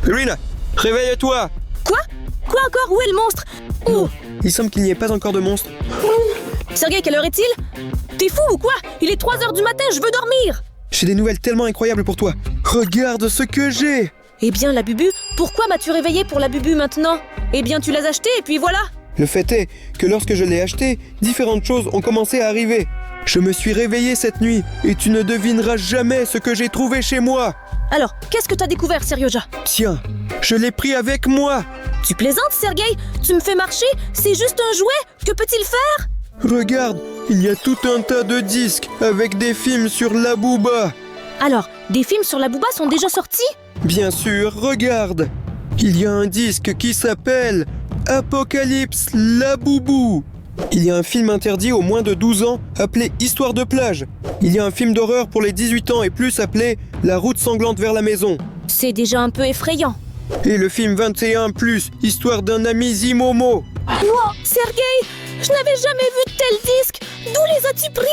Irina, réveille-toi. Quoi? Quoi encore? Où est le monstre? Oh! Il semble qu'il n'y ait pas encore de monstre. Sergueï, quelle heure est-il? T'es fou ou quoi? Il est 3h du matin, je veux dormir! J'ai des nouvelles tellement incroyables pour toi. Regarde ce que j'ai. Eh bien, la bubu, pourquoi m'as-tu réveillé pour la bubu maintenant? Eh bien, tu l'as achetée et puis voilà! Le fait est que lorsque je l'ai acheté, différentes choses ont commencé à arriver. Je me suis réveillé cette nuit et tu ne devineras jamais ce que j'ai trouvé chez moi. Alors, qu'est-ce que t'as découvert, Seryoja? Tiens, je l'ai pris avec moi. Tu plaisantes, Sergueï? Tu me fais marcher? C'est juste un jouet? Que peut-il faire? Regarde, il y a tout un tas de disques avec des films sur la Booba. Alors, des films sur la Booba sont déjà sortis? Bien sûr, regarde. Il y a un disque qui s'appelle Apocalypse Laboubou. Il y a un film interdit aux moins de 12 ans appelé Histoire de plage. Il y a un film d'horreur pour les 18 ans et plus appelé La route sanglante vers la maison. C'est déjà un peu effrayant. Et le film 21+, Histoire d'un ami Zimomo. Wow, Sergueï, je n'avais jamais vu de tels disques. D'où les as-tu pris?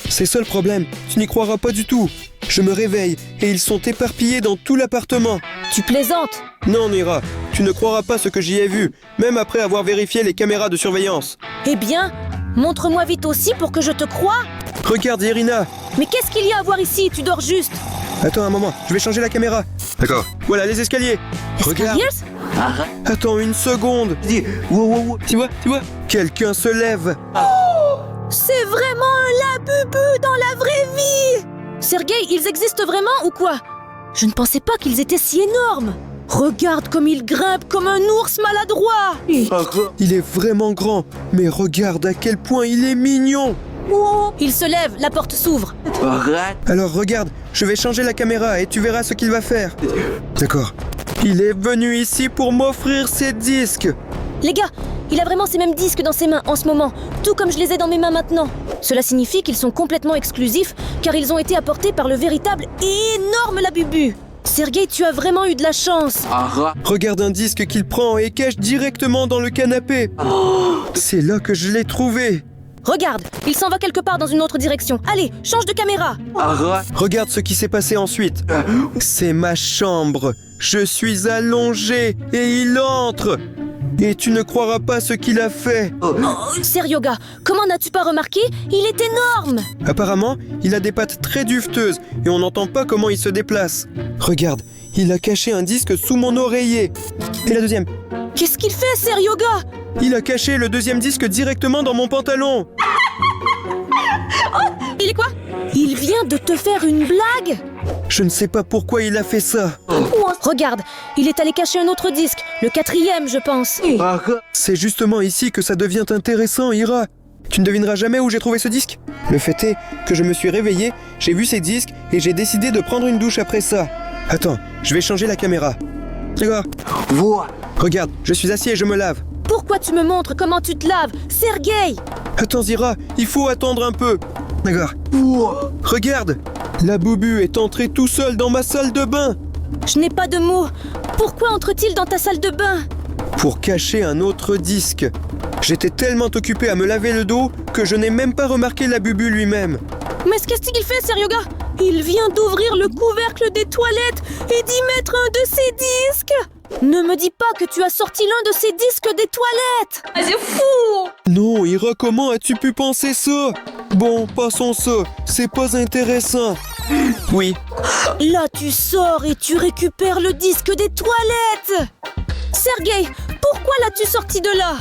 C'est ça le problème, tu n'y croiras pas du tout. Je me réveille et ils sont éparpillés dans tout l'appartement. Tu plaisantes? Non, Nira, tu ne croiras pas ce que j'y ai vu, même après avoir vérifié les caméras de surveillance. Eh bien, montre-moi vite aussi pour que je te croie. Regarde, Irina. Mais qu'est-ce qu'il y a à voir ici? Tu dors juste. Attends un moment, je vais changer la caméra. D'accord. Voilà les escaliers. Regarde. Escaliers? Attends une seconde. Tu vois? Quelqu'un se lève. C'est vraiment un labubu dans la vraie vie! Sergueï, ils existent vraiment ou quoi? Je ne pensais pas qu'ils étaient si énormes. Regarde comme il grimpe comme un ours maladroit. Il est vraiment grand, mais regarde à quel point il est mignon. Oh, il se lève, la porte s'ouvre. Alors regarde, je vais changer la caméra et tu verras ce qu'il va faire. D'accord. Il est venu ici pour m'offrir ses disques. Les gars, il a vraiment ces mêmes disques dans ses mains en ce moment, tout comme je les ai dans mes mains maintenant. Cela signifie qu'ils sont complètement exclusifs, car ils ont été apportés par le véritable et énorme Labubu. Sergueï, tu as vraiment eu de la chance. Regarde un disque qu'il prend et cache directement dans le canapé. C'est là que je l'ai trouvé. Regarde, il s'en va quelque part dans une autre direction. Allez, change de caméra. Regarde ce qui s'est passé ensuite. C'est ma chambre. Je suis allongé et il entre. Et tu ne croiras pas ce qu'il a fait. Seryoga, comment n'as-tu pas remarqué? Il est énorme. Apparemment, il a des pattes très duveteuses et on n'entend pas comment il se déplace. Regarde, il a caché un disque sous mon oreiller. Et la deuxième. Qu'est-ce qu'il fait, Seryoga? Il a caché le deuxième disque directement dans mon pantalon. Il est quoi? Il vient de te faire une blague? Je ne sais pas pourquoi il a fait ça. Regarde, il est allé cacher un autre disque, le 4e, je pense. C'est justement ici que ça devient intéressant, Ira. Tu ne devineras jamais où j'ai trouvé ce disque. Le fait est que je me suis réveillé, j'ai vu ces disques et j'ai décidé de prendre une douche après ça. Attends, je vais changer la caméra. D'accord. Regarde, je suis assis et je me lave. Pourquoi tu me montres comment tu te laves, Sergueï? Attends, Ira, il faut attendre un peu. D'accord. Regarde, Labubu est entré tout seul dans ma salle de bain. Je n'ai pas de mots. Pourquoi entre-t-il dans ta salle de bain? Pour cacher un autre disque. J'étais tellement occupé à me laver le dos que je n'ai même pas remarqué Labubu lui-même. Mais qu'est-ce qu'il fait, Seryoga? Il vient d'ouvrir le couvercle des toilettes et d'y mettre un de ses disques. Ne me dis pas que tu as sorti l'un de ces disques des toilettes. C'est fou! Non, Ira, comment as-tu pu penser ça? Bon, passons ça, c'est pas intéressant. Oui. Là, tu sors et tu récupères le disque des toilettes. Sergueï, pourquoi l'as-tu sorti de là?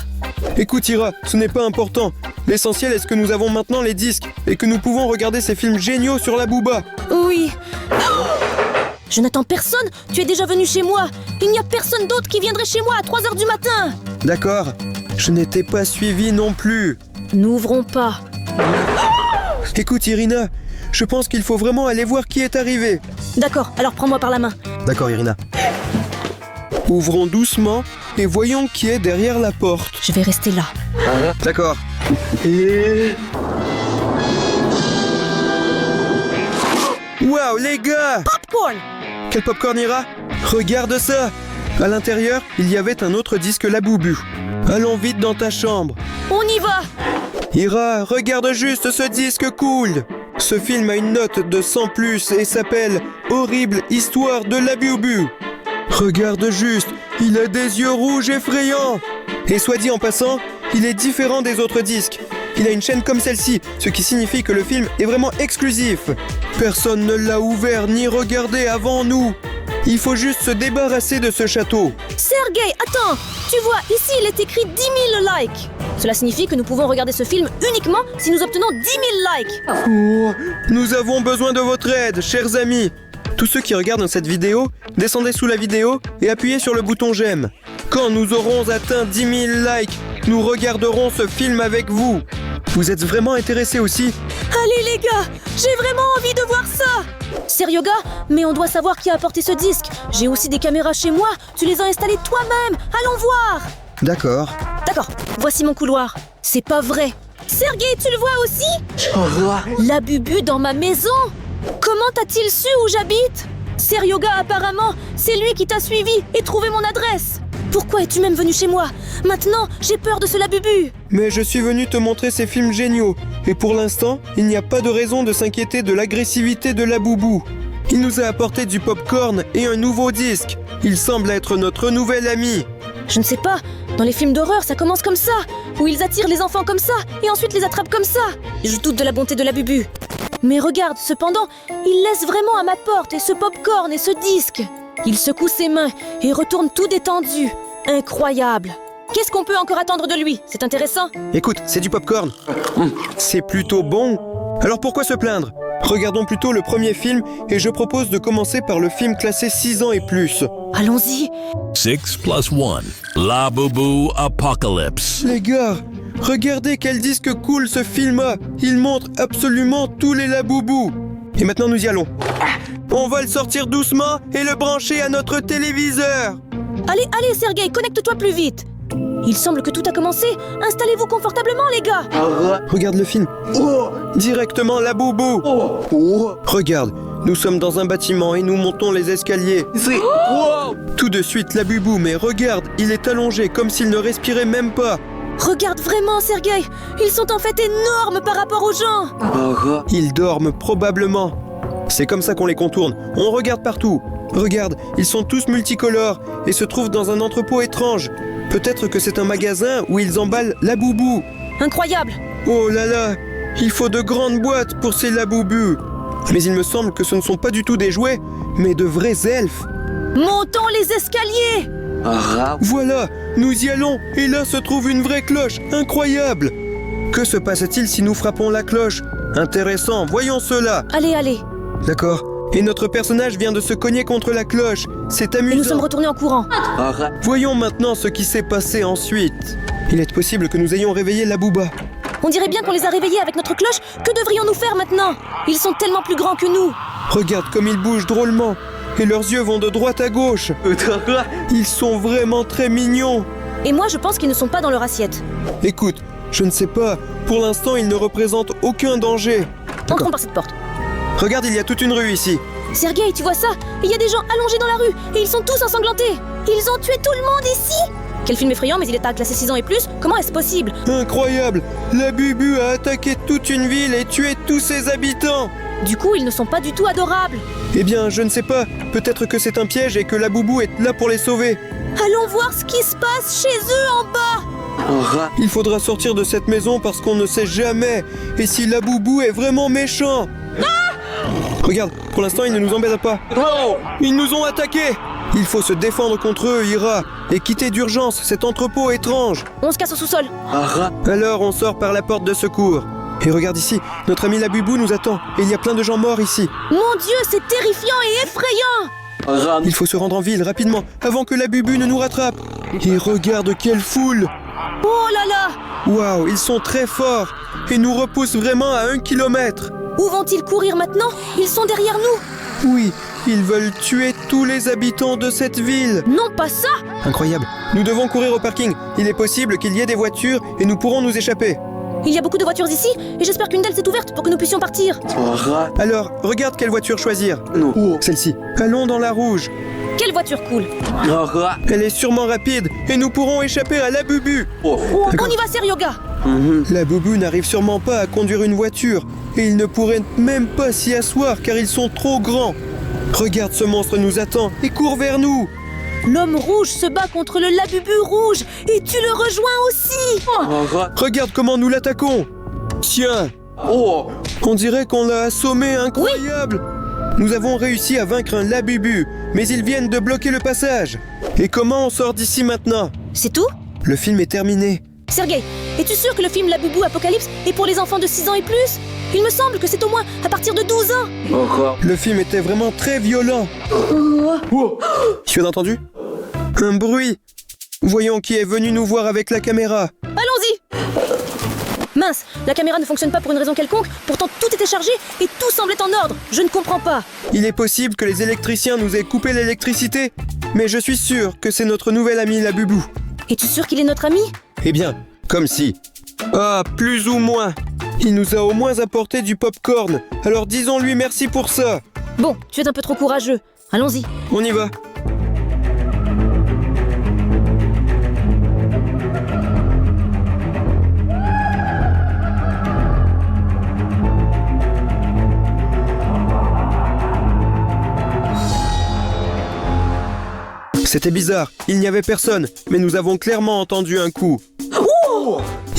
Écoute, Ira, ce n'est pas important. L'essentiel est que nous avons maintenant les disques et que nous pouvons regarder ces films géniaux sur la Booba. Oui. Je n'attends personne, tu es déjà venu chez moi. Il n'y a personne d'autre qui viendrait chez moi à 3h du matin. D'accord, je n'étais pas suivi non plus. N'ouvrons pas. Écoute, Irina, je pense qu'il faut vraiment aller voir qui est arrivé. D'accord, alors prends-moi par la main. D'accord, Irina. Ouvrons doucement et voyons qui est derrière la porte. Je vais rester là. D'accord. Waouh, les gars! Popcorn! Quel popcorn, Ira? Regarde ça! À l'intérieur, il y avait un autre disque Labubu. Allons vite dans ta chambre. On y va! Ira, regarde juste ce disque cool! Ce film a une note de 100+ et s'appelle Horrible Histoire de Labubu. Regarde juste, il a des yeux rouges effrayants. Et soit dit en passant, il est différent des autres disques. Il a une chaîne comme celle-ci, ce qui signifie que le film est vraiment exclusif. Personne ne l'a ouvert ni regardé avant nous. Il faut juste se débarrasser de ce château. Sergei, attends! Tu vois, ici il est écrit 10 000 likes. Cela signifie que nous pouvons regarder ce film uniquement si nous obtenons 10 000 likes. Oh, nous avons besoin de votre aide, chers amis. Tous ceux qui regardent cette vidéo, descendez sous la vidéo et appuyez sur le bouton j'aime. Quand nous aurons atteint 10 000 likes, nous regarderons ce film avec vous. Vous êtes vraiment intéressés aussi? Allez les gars, j'ai vraiment envie de voir ça! Seryoga, mais on doit savoir qui a apporté ce disque. J'ai aussi des caméras chez moi, tu les as installées toi-même. Allons voir! D'accord. D'accord, voici mon couloir. C'est pas vrai. Sergei, tu le vois aussi? La bubu dans ma maison? Comment t'a-t-il su où j'habite? Seryoga, apparemment, c'est lui qui t'a suivi et trouvé mon adresse. Pourquoi es-tu même venu chez moi? Maintenant, j'ai peur de ce Labubu. Mais je suis venu te montrer ces films géniaux. Et pour l'instant, il n'y a pas de raison de s'inquiéter de l'agressivité de Labubu. Il nous a apporté du popcorn et un nouveau disque. Il semble être notre nouvel ami. Je ne sais pas, dans les films d'horreur, ça commence comme ça, où ils attirent les enfants comme ça, et ensuite les attrapent comme ça. Je doute de la bonté de Labubu. Mais regarde, cependant, il laisse vraiment à ma porte et ce popcorn et ce disque. Il secoue ses mains et retourne tout détendu. Incroyable. Qu'est-ce qu'on peut encore attendre de lui? C'est intéressant. Écoute, c'est du popcorn. C'est plutôt bon. Alors pourquoi se plaindre? Regardons plutôt le premier film et je propose de commencer par le film classé 6 ans et plus. Allons-y. 6 + 1. Labubu Apocalypse. Les gars, regardez quel disque cool ce film a. Il montre absolument tous les Labubu. Et maintenant nous y allons. On va le sortir doucement et le brancher à notre téléviseur. Allez, allez, Sergei, connecte-toi plus vite. Il semble que tout a commencé. Installez-vous confortablement, les gars. Regarde le film. Directement Labubu. Regarde, nous sommes dans un bâtiment et nous montons les escaliers. Tout de suite Labubu, mais regarde, il est allongé comme s'il ne respirait même pas. Regarde vraiment, Sergei. Ils sont en fait énormes par rapport aux gens. Ils dorment probablement. C'est comme ça qu'on les contourne. On regarde partout. Regarde, ils sont tous multicolores et se trouvent dans un entrepôt étrange. Peut-être que c'est un magasin où ils emballent Labubu. Incroyable. Oh là là, il faut de grandes boîtes pour ces Labubu. Mais il me semble que ce ne sont pas du tout des jouets, mais de vrais elfes. Montons les escaliers. Voilà, nous y allons, et là se trouve une vraie cloche, incroyable. Que se passe-t-il si nous frappons la cloche? Intéressant, voyons cela. Allez, allez. D'accord, et notre personnage vient de se cogner contre la cloche. C'est Et nous amusant. sommes retournés en courant. Voyons maintenant ce qui s'est passé ensuite. Il est possible que nous ayons réveillé Labouba. On dirait bien qu'on les a réveillés avec notre cloche. Que devrions-nous faire maintenant? Ils sont tellement plus grands que nous. Regarde comme ils bougent drôlement. Et leurs yeux vont de droite à gauche. Ils sont vraiment très mignons. Et moi, je pense qu'ils ne sont pas dans leur assiette. Écoute, je ne sais pas. Pour l'instant, ils ne représentent aucun danger. Entrons par cette porte. Regarde, il y a toute une rue ici. Sergei, tu vois ça? Il y a des gens allongés dans la rue et ils sont tous ensanglantés. Ils ont tué tout le monde ici. Quel film effrayant, mais il est à classé 6 ans et plus. Comment est-ce possible? Incroyable! Labubu a attaqué toute une ville et tué tous ses habitants. Du coup, ils ne sont pas du tout adorables. Eh bien, je ne sais pas. Peut-être que c'est un piège et que Labubu est là pour les sauver. Allons voir ce qui se passe chez eux en bas. Il faudra sortir de cette maison parce qu'on ne sait jamais. Et si Labubu est vraiment méchant? Regarde, pour l'instant, ils ne nous embêtent pas. Ils nous ont attaqués. Il faut se défendre contre eux, Ira, et quitter d'urgence cet entrepôt étrange. On se casse au sous-sol. Alors, on sort par la porte de secours. Et regarde ici, notre ami Labubu nous attend. Et il y a plein de gens morts ici. Mon Dieu, c'est terrifiant et effrayant. Il faut se rendre en ville rapidement, avant que Labubu ne nous rattrape. Et regarde quelle foule. Oh là là. Waouh, ils sont très forts. Et nous repoussent vraiment à 1 kilomètre. Où vont-ils courir maintenant? Ils sont derrière nous. Oui, ils veulent tuer tous les habitants de cette ville. Non, pas ça. Incroyable. Nous devons courir au parking. Il est possible qu'il y ait des voitures et nous pourrons nous échapper. Il y a beaucoup de voitures ici et j'espère qu'une d'elles s'est ouverte pour que nous puissions partir. Alors, regarde quelle voiture choisir. Celle-ci. Allons dans la rouge. Quelle voiture cool. Elle est sûrement rapide et nous pourrons échapper à Labubu. On y va, Seryoga. Labubu n'arrive sûrement pas à conduire une voiture et il ne pourrait même pas s'y asseoir car ils sont trop grands. Regarde, ce monstre nous attend et court vers nous. L'homme rouge se bat contre le Labubu rouge et tu le rejoins aussi. Regarde comment nous l'attaquons. Tiens. On dirait qu'on l'a assommé, incroyable. Nous avons réussi à vaincre un Labubu, mais ils viennent de bloquer le passage. Et comment on sort d'ici maintenant? C'est tout? Le film est terminé. Sergei, es-tu sûr que le film Labubu Apocalypse est pour les enfants de 6 ans et plus? Il me semble que c'est au moins à partir de 12 ans. Le film était vraiment très violent. Tu as entendu? Un bruit. Voyons qui est venu nous voir avec la caméra. Allons-y. Mince, la caméra ne fonctionne pas pour une raison quelconque, pourtant tout était chargé et tout semblait en ordre. Je ne comprends pas. Il est possible que les électriciens nous aient coupé l'électricité, mais je suis sûr que c'est notre nouvel ami Labubu. Es-tu sûr qu'il est notre ami? Eh bien, comme si. Ah, plus ou moins. Il nous a au moins apporté du pop-corn, alors disons-lui merci pour ça. Bon, tu es un peu trop courageux. Allons-y. On y va. C'était bizarre, il n'y avait personne, mais nous avons clairement entendu un coup.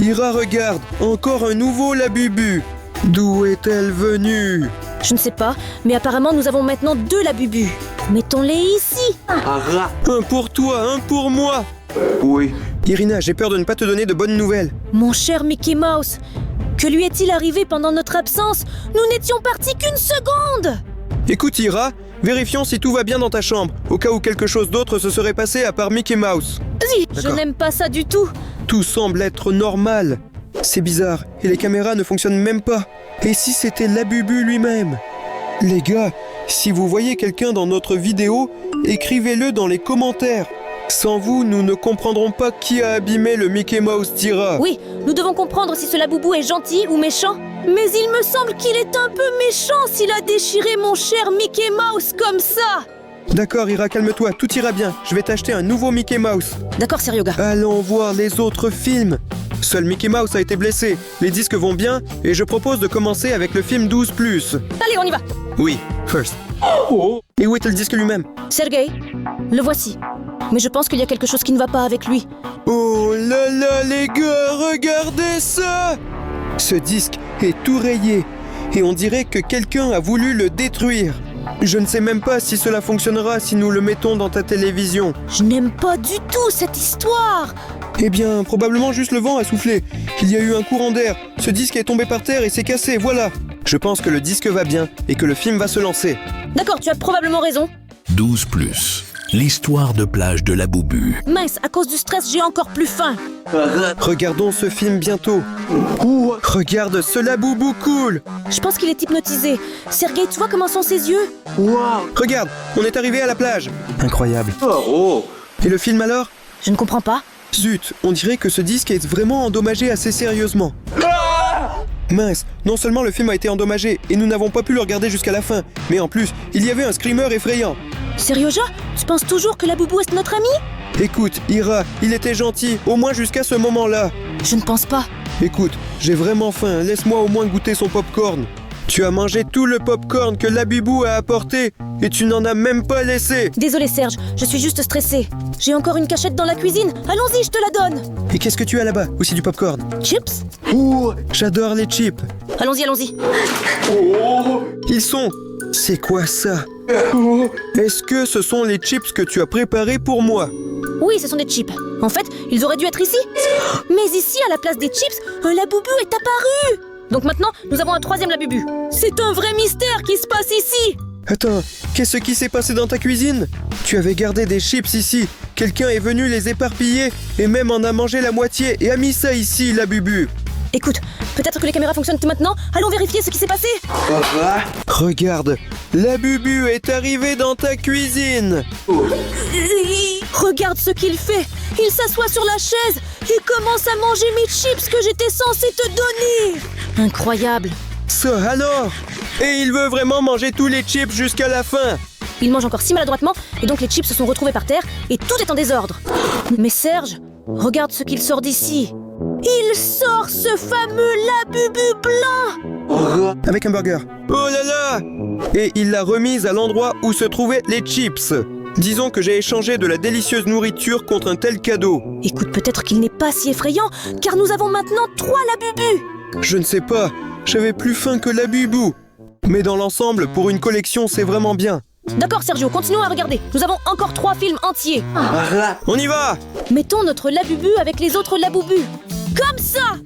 Ira, regarde, encore un nouveau Labubu. D'où est-elle venue? Je ne sais pas, mais apparemment nous avons maintenant 2 Labubu. Mettons-les ici. Un pour toi, un pour moi. Oui. Irina, j'ai peur de ne pas te donner de bonnes nouvelles. Mon cher Mickey Mouse, que lui est-il arrivé pendant notre absence? Nous n'étions partis qu'une seconde. Écoute Ira, vérifions si tout va bien dans ta chambre, au cas où quelque chose d'autre se serait passé à part Mickey Mouse. Vas-y, je D'accord. n'aime pas ça du tout. Tout semble être normal. C'est bizarre, et les caméras ne fonctionnent même pas. Et si c'était Labubu lui-même? Les gars, si vous voyez quelqu'un dans notre vidéo, écrivez-le dans les commentaires. Sans vous, nous ne comprendrons pas qui a abîmé le Mickey Mouse d'Ira. Oui, nous devons comprendre si ce Labubu est gentil ou méchant. Mais il me semble qu'il est un peu méchant s'il a déchiré mon cher Mickey Mouse comme ça. D'accord Ira, calme-toi, tout ira bien. Je vais t'acheter un nouveau Mickey Mouse. D'accord, Seryoga. Allons voir les autres films. Seul Mickey Mouse a été blessé. Les disques vont bien, et je propose de commencer avec le film 12+. Allez, on y va. Oui, first. Et où est le disque lui-même? Sergei, le voici. Mais je pense qu'il y a quelque chose qui ne va pas avec lui. Oh là là les gars, regardez ça! Ce disque est tout rayé, et on dirait que quelqu'un a voulu le détruire. Je ne sais même pas si cela fonctionnera si nous le mettons dans ta télévision. Je n'aime pas du tout cette histoire. Eh bien, probablement juste le vent a soufflé. Il y a eu un courant d'air. Ce disque est tombé par terre et s'est cassé, voilà. Je pense que le disque va bien et que le film va se lancer. D'accord, tu as probablement raison. 12+. L'histoire de plage de Labubu. Mince, à cause du stress, j'ai encore plus faim. Regardons ce film bientôt. Regarde ce Labubu cool. Je pense qu'il est hypnotisé. Sergei, tu vois comment sont ses yeux? Regarde, on est arrivé à la plage. Incroyable. Et le film alors? Je ne comprends pas. Zut, on dirait que ce disque est vraiment endommagé assez sérieusement. Mince, non seulement le film a été endommagé et nous n'avons pas pu le regarder jusqu'à la fin, mais en plus, il y avait un screamer effrayant. Seryoja, tu penses toujours que Labubu est notre ami? Écoute, Ira, il était gentil, au moins jusqu'à ce moment-là. Je ne pense pas. Écoute, j'ai vraiment faim, laisse-moi au moins goûter son popcorn. Tu as mangé tout le popcorn que Labubu a apporté et tu n'en as même pas laissé. Désolé Serge, je suis juste stressée. J'ai encore une cachette dans la cuisine. Allons-y, je te la donne. Et qu'est-ce que tu as là-bas? Aussi du popcorn. Chips? J'adore les chips. Allons-y, allons-y. Ils sont... C'est quoi ça? Est-ce que ce sont les chips que tu as préparés pour moi? Oui, ce sont des chips. En fait, ils auraient dû être ici. Mais ici, à la place des chips, un Labubu est apparu. Donc maintenant, nous avons un 3e Labubu. C'est un vrai mystère qui se passe ici. Attends, qu'est-ce qui s'est passé dans ta cuisine? Tu avais gardé des chips ici. Quelqu'un est venu les éparpiller et même en a mangé la moitié et a mis ça ici, Labubu. Écoute, peut-être que les caméras fonctionnent maintenant. Allons vérifier ce qui s'est passé. Regarde, Labubu est arrivé dans ta cuisine. Regarde ce qu'il fait. Il s'assoit sur la chaise et commence à manger mes chips que j'étais censé te donner. Incroyable. Ça alors? Et il veut vraiment manger tous les chips jusqu'à la fin. Il mange encore si maladroitement et donc les chips se sont retrouvés par terre et tout est en désordre. Mais Serge, regarde ce qu'il sort d'ici. Il sort ce fameux Labubu blanc. Avec un burger. Oh là là! Et il l'a remise à l'endroit où se trouvaient les chips. Disons que j'ai échangé de la délicieuse nourriture contre un tel cadeau. Écoute, peut-être qu'il n'est pas si effrayant, car nous avons maintenant 3 Labubu. Je ne sais pas, j'avais plus faim que Labubu. Mais dans l'ensemble, pour une collection, c'est vraiment bien. D'accord Sergio, continuons à regarder. Nous avons encore 3 films entiers. On y va! Mettons notre Labubu avec les autres Labubu. Comme ça!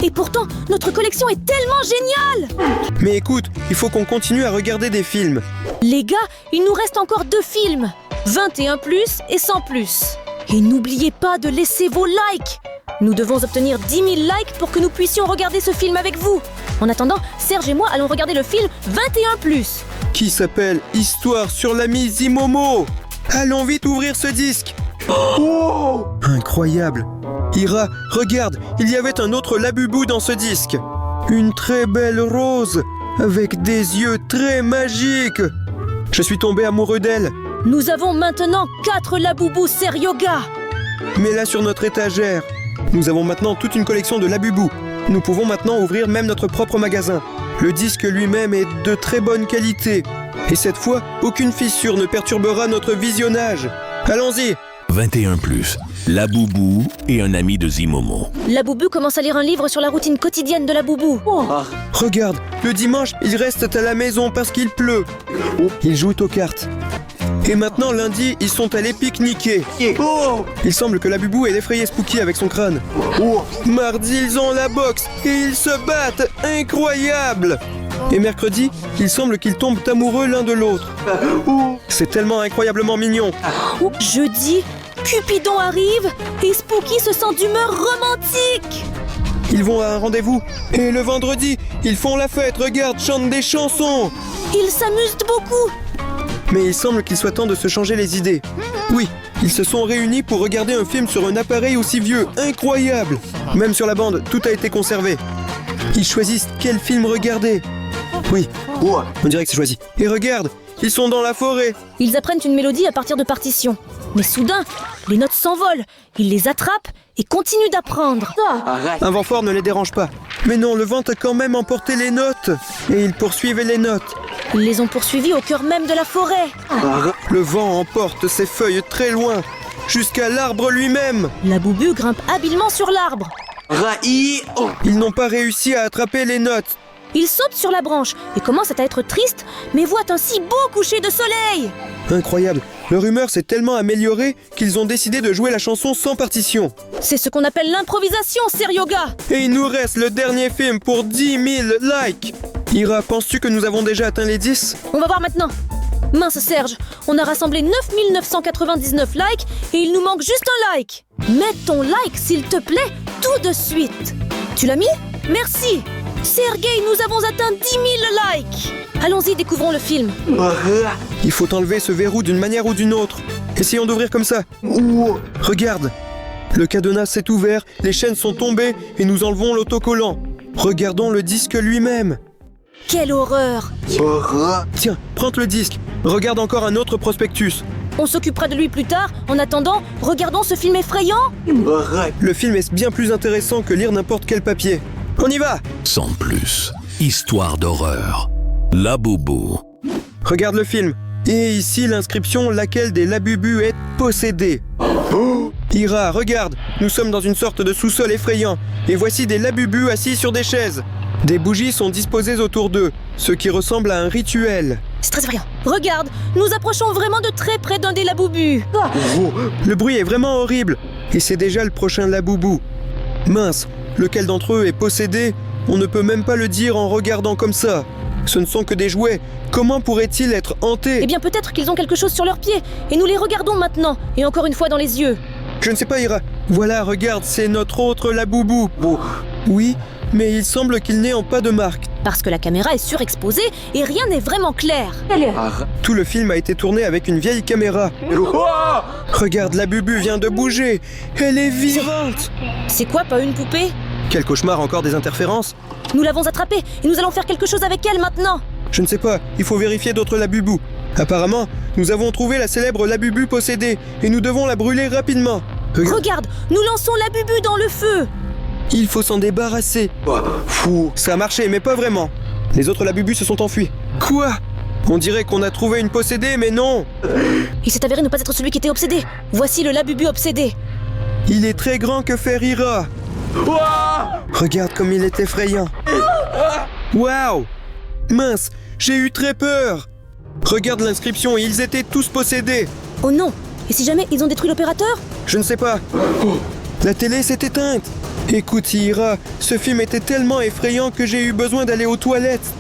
Et pourtant, notre collection est tellement géniale! Mais écoute, il faut qu'on continue à regarder des films. Les gars, il nous reste encore 2 films. 21+ et 100+. Et n'oubliez pas de laisser vos likes. Nous devons obtenir 10 000 likes pour que nous puissions regarder ce film avec vous. En attendant, Serge et moi allons regarder le film 21+. Qui s'appelle Histoire sur l'ami Zimomo. Allons vite ouvrir ce disque. Oh! Incroyable. Ira, regarde, il y avait un autre Labubu dans ce disque. Une très belle rose, avec des yeux très magiques. Je suis tombé amoureux d'elle. Nous avons maintenant 4 Labubu Seryoga. Mais là sur notre étagère, nous avons maintenant toute une collection de Labubu. Nous pouvons maintenant ouvrir même notre propre magasin. Le disque lui-même est de très bonne qualité. Et cette fois, aucune fissure ne perturbera notre visionnage. Allons-y! 21+, Labubu et un ami de Zimomo. Labubu commence à lire un livre sur la routine quotidienne de Labubu. Regarde, le dimanche, ils restent à la maison parce qu'il pleut. Ils jouent aux cartes. Et maintenant, lundi, ils sont allés pique-niquer. Il semble que Labubu ait effrayé Spooky avec son crâne. Mardi, ils ont la boxe et ils se battent. Incroyable! Et mercredi, il semble qu'ils tombent amoureux l'un de l'autre. C'est tellement incroyablement mignon. Jeudi, Cupidon arrive et Spooky se sent d'humeur romantique. Ils vont à un rendez-vous. Et le vendredi, ils font la fête, regarde, chantent des chansons. Ils s'amusent beaucoup. Mais il semble qu'il soit temps de se changer les idées. Oui, ils se sont réunis pour regarder un film sur un appareil aussi vieux. Incroyable! Même sur la bande, tout a été conservé. Ils choisissent quel film regarder. Oui, on dirait que c'est choisi. Et regarde, ils sont dans la forêt. Ils apprennent une mélodie à partir de partitions. Mais soudain, les notes s'envolent. Ils les attrapent et continuent d'apprendre. Un vent fort ne les dérange pas. Mais non, le vent a quand même emporté les notes. Et ils poursuivent les notes. Ils les ont poursuivis au cœur même de la forêt. Le vent emporte ses feuilles très loin, jusqu'à l'arbre lui-même. Labubu grimpe habilement sur l'arbre. Ils n'ont pas réussi à attraper les notes. Il saute sur la branche et commence à être triste, mais voit un si beau coucher de soleil. Incroyable, leur humeur s'est tellement améliorée qu'ils ont décidé de jouer la chanson sans partition. C'est ce qu'on appelle l'improvisation, Seryoga. Et il nous reste le dernier film pour 10 000 likes. Ira, penses-tu que nous avons déjà atteint les 10? On va voir maintenant. Mince Serge, on a rassemblé 9 999 likes et il nous manque juste un like. Mets ton like s'il te plaît, tout de suite. Tu l'as mis? Merci. Sergei, nous avons atteint 10 000 likes. Allons-y, découvrons le film. Il faut enlever ce verrou d'une manière ou d'une autre. Essayons d'ouvrir comme ça. Regarde, le cadenas s'est ouvert, les chaînes sont tombées et nous enlevons l'autocollant. Regardons le disque lui-même. Quelle horreur! Tiens, prends le disque. Regarde encore un autre prospectus. On s'occupera de lui plus tard. En attendant, regardons ce film effrayant. Le film est bien plus intéressant que lire n'importe quel papier. On y va! 100+, Histoire d'horreur. Labubu. Regarde le film. Et ici l'inscription laquelle des Labubu est possédée. Ira, regarde, nous sommes dans une sorte de sous-sol effrayant. Et voici des Labubu assis sur des chaises. Des bougies sont disposées autour d'eux, ce qui ressemble à un rituel. C'est très effrayant. Regarde, nous approchons vraiment de très près d'un des Labubu. Le bruit est vraiment horrible. Et c'est déjà le prochain Labubu. Mince, lequel d'entre eux est possédé? On ne peut même pas le dire en regardant comme ça. Ce ne sont que des jouets. Comment pourraient-ils être hantés? Eh bien peut-être qu'ils ont quelque chose sur leurs pieds. Et nous les regardons maintenant. Et encore une fois dans les yeux. Je ne sais pas, Ira. Voilà, regarde, c'est notre autre Labubu. Oui, mais il semble qu'il n'ait pas de marque. Parce que la caméra est surexposée et rien n'est vraiment clair. Tout le film a été tourné avec une vieille caméra. Regarde, Labubu vient de bouger. Elle est vivante. C'est quoi, pas une poupée? Quel cauchemar, encore des interférences? Nous l'avons attrapée et nous allons faire quelque chose avec elle maintenant. Je ne sais pas, il faut vérifier d'autres Labubu. Apparemment, nous avons trouvé la célèbre Labubu possédée et nous devons la brûler rapidement. Regarde, nous lançons Labubu dans le feu. Il faut s'en débarrasser. Ça a marché, mais pas vraiment. Les autres Labubu se sont enfuis. Quoi? On dirait qu'on a trouvé une possédée, mais non. Il s'est avéré ne pas être celui qui était obsédé. Voici le Labubu obsédé. Il est très grand, que faire Ira? Regarde comme il est effrayant. Waouh! Mince, j'ai eu très peur. Regarde l'inscription, ils étaient tous possédés. Oh non! Et si jamais ils ont détruit l'opérateur? Je ne sais pas. La télé s'est éteinte. Écoute, Ira, ce film était tellement effrayant que j'ai eu besoin d'aller aux toilettes.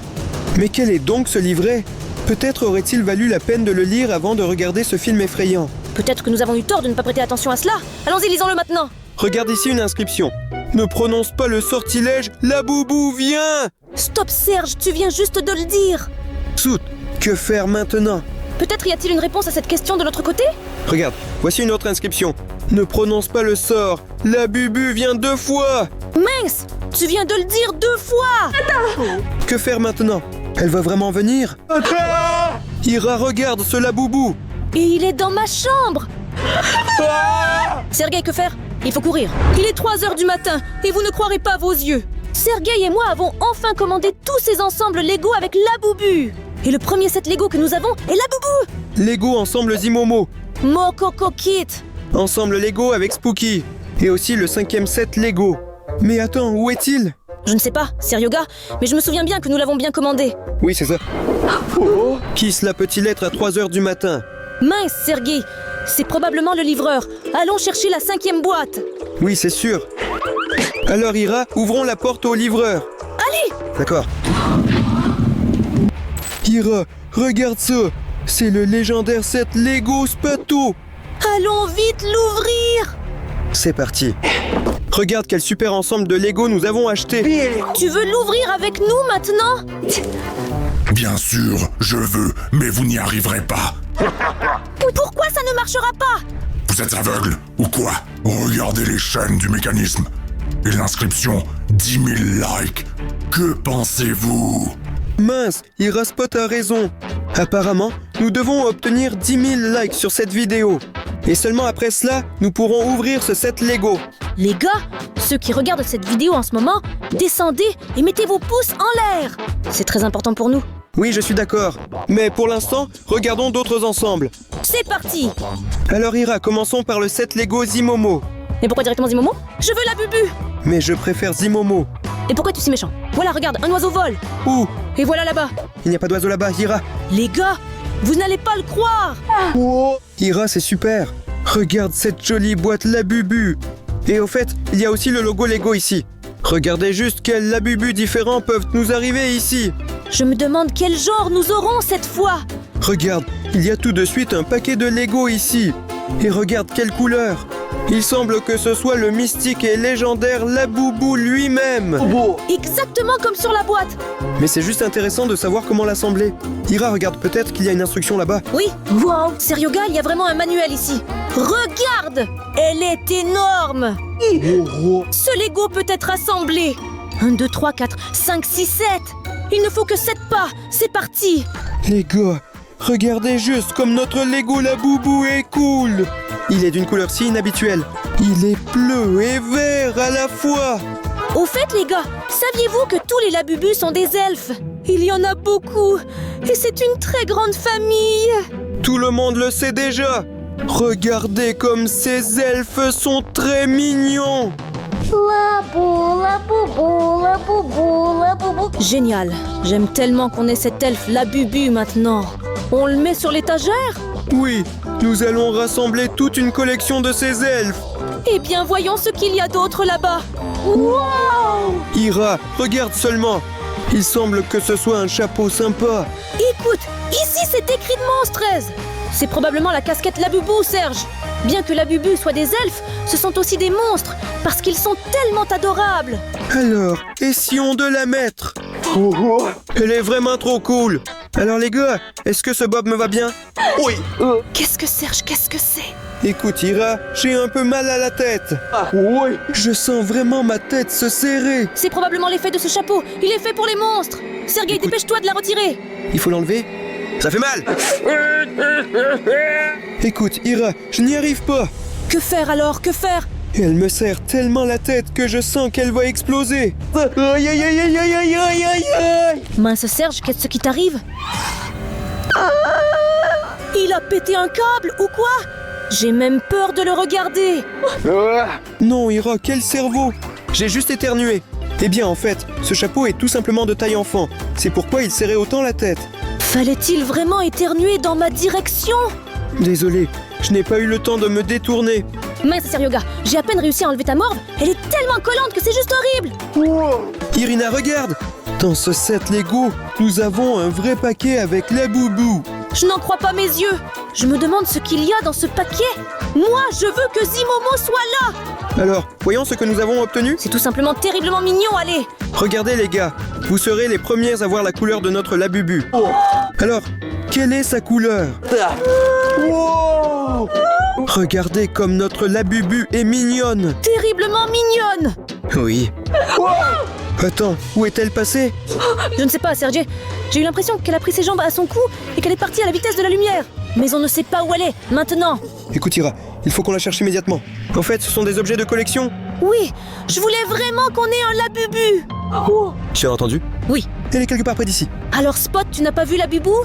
Mais quel est donc ce livret? Peut-être aurait-il valu la peine de le lire avant de regarder ce film effrayant. Peut-être que nous avons eu tort de ne pas prêter attention à cela. Allons-y, lisons-le maintenant. Regarde ici une inscription. Ne prononce pas le sortilège, Labubu vient! Stop Serge, tu viens juste de le dire. Sout, que faire maintenant? Peut-être y a-t-il une réponse à cette question de l'autre côté? Regarde, voici une autre inscription. Ne prononce pas le sort, Labubu vient 2 fois! Mince! Tu viens de le dire 2 fois! Que faire maintenant? Elle va vraiment venir? Ira, regarde ce Labubu! Et il est dans ma chambre! Sergueï, que faire? Il faut courir. Il est 3h du matin et vous ne croirez pas vos yeux. Sergueï et moi avons enfin commandé tous ces ensembles Lego avec Labubu. Et le premier set Lego que nous avons est Labubu. Lego ensemble Zimomo. Mococo Kit. Ensemble Lego avec Spooky. Et aussi le 5e set Lego. Mais attends, où est-il? Je ne sais pas, Seryoga, mais je me souviens bien que nous l'avons bien commandé. Oui, c'est ça. Qui cela peut-il être à 3h du matin? Mince, Sergueï, c'est probablement le livreur. Allons chercher la 5e boîte. Oui, c'est sûr. Alors Ira, ouvrons la porte au livreur. Allez! D'accord. Ira, regarde ça. C'est le légendaire set Lego Spato. Allons vite l'ouvrir! C'est parti. Regarde quel super ensemble de Lego nous avons acheté. Tu veux l'ouvrir avec nous maintenant? Bien sûr, je veux, mais vous n'y arriverez pas. Pourquoi ça ne marchera pas? Vous êtes aveugle ou quoi? Regardez les chaînes du mécanisme. Et l'inscription 10 000 likes. Que pensez-vous? Mince, Ira Spot a raison. Apparemment, nous devons obtenir 10 000 likes sur cette vidéo. Et seulement après cela, nous pourrons ouvrir ce set Lego. Les gars, ceux qui regardent cette vidéo en ce moment, descendez et mettez vos pouces en l'air. C'est très important pour nous. Oui, je suis d'accord. Mais pour l'instant, regardons d'autres ensembles. C'est parti! Alors Ira, commençons par le set Lego Zimomo. Et pourquoi directement Zimomo? Je veux la Bubu! Mais je préfère Zimomo. Et pourquoi es-tu si méchant? Voilà, regarde, un oiseau vole. Où? Et voilà là-bas. Il n'y a pas d'oiseau là-bas, Ira. Les gars, vous n'allez pas le croire. Ira, c'est super. Regarde cette jolie boîte Labubu. Et au fait, il y a aussi le logo Lego ici. Regardez juste quels Labubu différents peuvent nous arriver ici. Je me demande quel genre nous aurons cette fois. Regarde, il y a tout de suite un paquet de Lego ici. Et regarde quelle couleur. Il semble que ce soit le mystique et légendaire Labubu lui-même. Exactement comme sur la boîte. Mais c'est juste intéressant de savoir comment l'assembler. Ira, regarde, peut-être qu'il y a une instruction là-bas. Oui. Wow. Seryoga, il y a vraiment un manuel ici. Regarde! Elle est énorme. Ce Lego peut être assemblé. 1, 2, 3, 4, 5, 6, 7. Il ne faut que 7 pas. C'est parti. Les gars, regardez juste comme notre Lego Labubu est cool. Il est d'une couleur si inhabituelle. Il est bleu et vert à la fois. Au fait, les gars, saviez-vous que tous les Labubus sont des elfes? Il y en a beaucoup. Et c'est une très grande famille. Tout le monde le sait déjà. Regardez comme ces elfes sont très mignons. Génial. J'aime tellement qu'on ait cet elfe Labubu maintenant. On le met sur l'étagère? Oui, nous allons rassembler toute une collection de ces elfes. Eh bien, voyons ce qu'il y a d'autre là-bas. Wow! Ira, regarde seulement. Il semble que ce soit un chapeau sympa. Écoute, ici c'est écrit de Monstres. C'est probablement la casquette Labubu, Serge. Bien que Labubu soit des elfes, ce sont aussi des monstres, parce qu'ils sont tellement adorables. Alors, essayons de la mettre. Elle est vraiment trop cool. Alors les gars, est-ce que ce bob me va bien? Oui. Qu'est-ce que Serge, qu'est-ce que c'est? Écoute Ira, j'ai un peu mal à la tête. Oui. Je sens vraiment ma tête se serrer. C'est probablement l'effet de ce chapeau. Il est fait pour les monstres. Sergueï, dépêche-toi de la retirer. Il faut l'enlever? Ça fait mal. Écoute Ira, je n'y arrive pas. Que faire alors? Que faire? Elle me serre tellement la tête que je sens qu'elle va exploser. Aïe aïe aïe aïe aïe aïe aïe aïe aïe. Mince Serge, qu'est-ce qui t'arrive? Il a pété un câble ou quoi? J'ai même peur de le regarder. Non, Ira, quel cerveau! J'ai juste éternué. Eh bien, en fait, ce chapeau est tout simplement de taille enfant. C'est pourquoi il serrait autant la tête. Fallait-il vraiment éternuer dans ma direction? Désolé, je n'ai pas eu le temps de me détourner. Mince, Seryoga, j'ai à peine réussi à enlever ta morve. Elle est tellement collante que c'est juste horrible. Irina, regarde! Dans ce set Lego, nous avons un vrai paquet avec Laboubou. Je n'en crois pas mes yeux. Je me demande ce qu'il y a dans ce paquet. Moi, je veux que Zimomo soit là. Alors, voyons ce que nous avons obtenu. C'est tout simplement terriblement mignon, allez. Regardez les gars, vous serez les premiers à voir la couleur de notre Labubu. Alors, quelle est sa couleur? Regardez comme notre Labubu est mignonne. Terriblement mignonne. Oui. Attends, où est-elle passée? Je ne sais pas, Sergei. J'ai eu l'impression qu'elle a pris ses jambes à son cou et qu'elle est partie à la vitesse de la lumière. Mais on ne sait pas où elle est, maintenant. Écoute Ira, il faut qu'on la cherche immédiatement. En fait, ce sont des objets de collection. Oui, je voulais vraiment qu'on ait un Labubu. Tu as entendu? Oui. Elle est quelque part près d'ici. Alors Spot, tu n'as pas vu Labubou?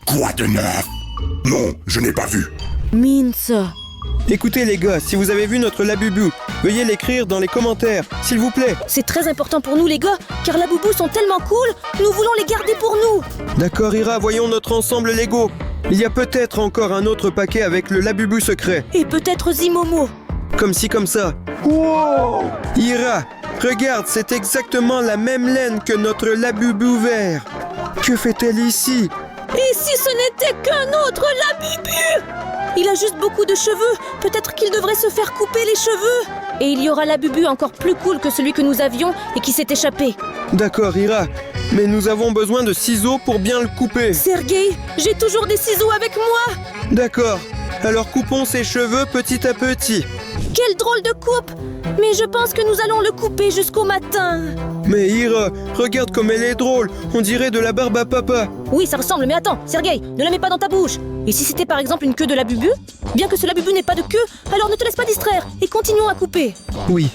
Quoi de neuf? Non, je n'ai pas vu. Mince. Écoutez les gars, si vous avez vu notre Labubu, veuillez l'écrire dans les commentaires, s'il vous plaît. C'est très important pour nous les gars, car Labubu sont tellement cool, nous voulons les garder pour nous. D'accord Ira, voyons notre ensemble Lego. Il y a peut-être encore un autre paquet avec le Labubu secret. Et peut-être Zimomo. Comme ci, comme ça. Ira, regarde, c'est exactement la même laine que notre Labubu vert. Que fait-elle ici? Et si ce n'était qu'un autre Labubu? Il a juste beaucoup de cheveux, peut-être qu'il devrait se faire couper les cheveux. Et il y aura Labubu encore plus cool que celui que nous avions et qui s'est échappé. D'accord Ira, mais nous avons besoin de ciseaux pour bien le couper. Sergei, j'ai toujours des ciseaux avec moi. D'accord, alors coupons ses cheveux petit à petit. Quelle drôle de coupe. Mais je pense que nous allons le couper jusqu'au matin. Mais Ira, regarde comme elle est drôle, on dirait de la barbe à papa. Oui, ça ressemble, mais attends, Sergei, ne la mets pas dans ta bouche. Et si c'était par exemple une queue de Labubu? Bien que ce Labubu n'ait pas de queue, alors ne te laisse pas distraire et continuons à couper. Oui.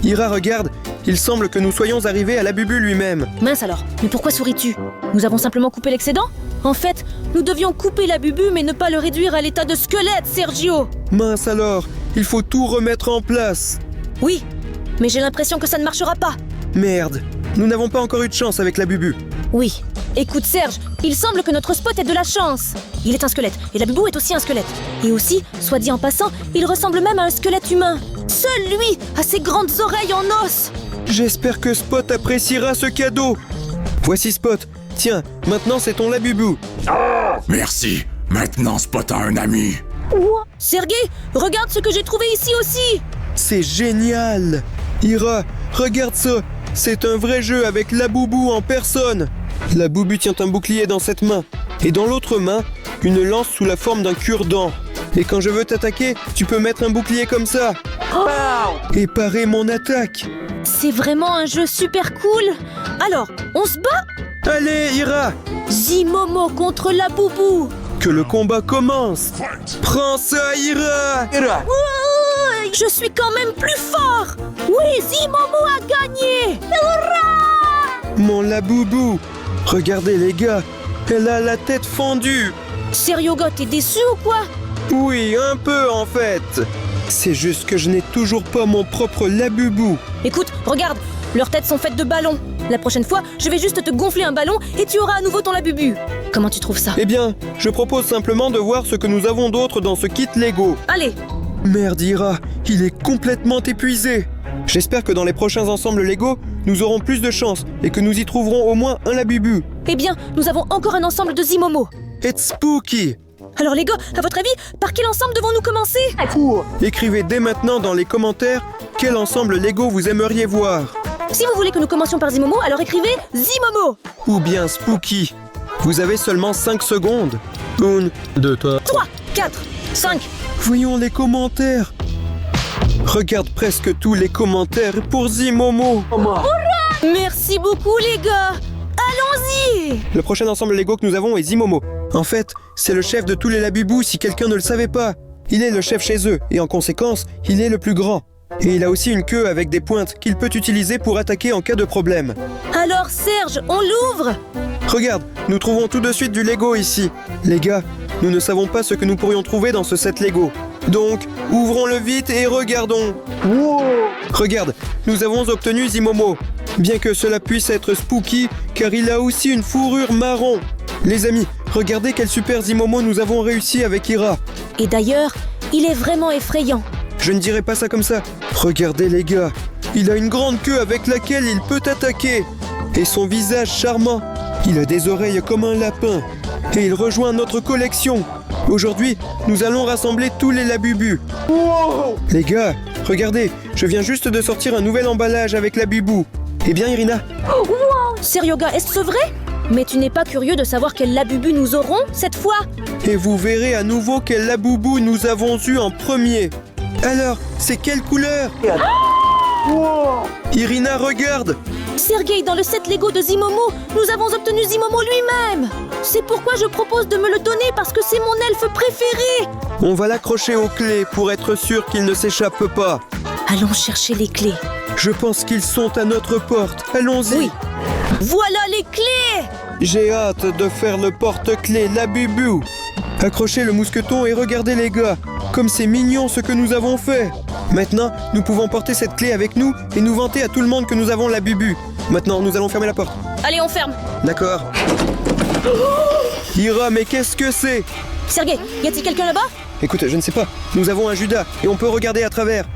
Ira, regarde, il semble que nous soyons arrivés à Labubu lui-même. Mince alors, mais pourquoi souris-tu? Nous avons simplement coupé l'excédent? En fait, nous devions couper Labubu mais ne pas le réduire à l'état de squelette, Sergio. Mince alors, il faut tout remettre en place. Oui, mais j'ai l'impression que ça ne marchera pas. Merde, nous n'avons pas encore eu de chance avec Labubu. Oui. Écoute Serge, il semble que notre Spot ait de la chance. Il est un squelette, et Labubu est aussi un squelette. Et aussi, soit dit en passant, il ressemble même à un squelette humain. Seul lui a ses grandes oreilles en os. J'espère que Spot appréciera ce cadeau. Voici Spot. Tiens, maintenant c'est ton Labubu. Merci. Maintenant, Spot a un ami. Sergei, regarde ce que j'ai trouvé ici aussi. C'est génial. Ira, regarde ça. C'est un vrai jeu avec Labubu en personne. Labubu tient un bouclier dans cette main. Et dans l'autre main, une lance sous la forme d'un cure-dent. Et quand je veux t'attaquer, tu peux mettre un bouclier comme ça. Et parer mon attaque. C'est vraiment un jeu super cool. Alors, on se bat? Allez, Ira. Zimomo contre Labubu. Que le combat commence. Prends ça, Ira. Je suis quand même plus fort. Oui, Zimomo a gagné. Mon Labubu. Regardez les gars, elle a la tête fendue. Seryoga, t'es déçu ou quoi? Oui, un peu en fait. C'est juste que je n'ai toujours pas mon propre Labubu. Écoute, regarde, leurs têtes sont faites de ballons. La prochaine fois, je vais juste te gonfler un ballon et tu auras à nouveau ton Labubu. Comment tu trouves ça? Eh bien, je propose simplement de voir ce que nous avons d'autre dans ce kit Lego. Allez. Merde Ira, il est complètement épuisé. J'espère que dans les prochains ensembles Lego, nous aurons plus de chance et que nous y trouverons au moins un Labubu. Eh bien, nous avons encore un ensemble de Zimomo. It's spooky. Alors les gars, à votre avis, par quel ensemble devons-nous commencer? Écrivez dès maintenant dans les commentaires quel ensemble Lego vous aimeriez voir. Si vous voulez que nous commencions par Zimomo, alors écrivez Zimomo. Ou bien spooky. Vous avez seulement 5 secondes. 1, 2, 3. 3, 4, 5. Voyons les commentaires. Regarde presque tous les commentaires pour Zimomo. Merci beaucoup les gars. Allons-y. Le prochain ensemble Lego que nous avons est Zimomo. En fait, c'est le chef de tous les Labubu si quelqu'un ne le savait pas. Il est le chef chez eux et en conséquence, il est le plus grand. Et il a aussi une queue avec des pointes qu'il peut utiliser pour attaquer en cas de problème. Alors Serge, on l'ouvre? Regarde, nous trouvons tout de suite du Lego ici. Les gars, nous ne savons pas ce que nous pourrions trouver dans ce set Lego. Donc, ouvrons-le vite et regardons. Regarde, nous avons obtenu Zimomo. Bien que cela puisse être spooky, car il a aussi une fourrure marron. Les amis, regardez quel super Zimomo nous avons réussi avec Ira. Et d'ailleurs, il est vraiment effrayant. Je ne dirais pas ça comme ça. Regardez les gars, il a une grande queue avec laquelle il peut attaquer. Et son visage charmant. Il a des oreilles comme un lapin. Et il rejoint notre collection. Aujourd'hui, nous allons rassembler tous les Labubus. Les gars, regardez, je viens juste de sortir un nouvel emballage avec Labubu. Eh bien Irina? Seryoga, est-ce vrai? Mais tu n'es pas curieux de savoir quel Labubu nous aurons cette fois? Et vous verrez à nouveau quel Labubu nous avons eu en premier. Alors, c'est quelle couleur? Irina, regarde! Sergei, dans le set Lego de Zimomo, nous avons obtenu Zimomo lui-même. C'est pourquoi je propose de me le donner parce que c'est mon elfe préféré. On va l'accrocher aux clés pour être sûr qu'il ne s'échappe pas. Allons chercher les clés. Je pense qu'ils sont à notre porte. Allons-y. Oui. Voilà les clés! J'ai hâte de faire le porte-clés Labubu. Accrochez le mousqueton et regardez les gars, comme c'est mignon ce que nous avons fait. Maintenant, nous pouvons porter cette clé avec nous et nous vanter à tout le monde que nous avons Labubu. Maintenant, nous allons fermer la porte. Allez, on ferme. D'accord. Ira, mais qu'est-ce que c'est? Sergei, y a-t-il quelqu'un là-bas? Écoute, je ne sais pas. Nous avons un Judas et on peut regarder à travers.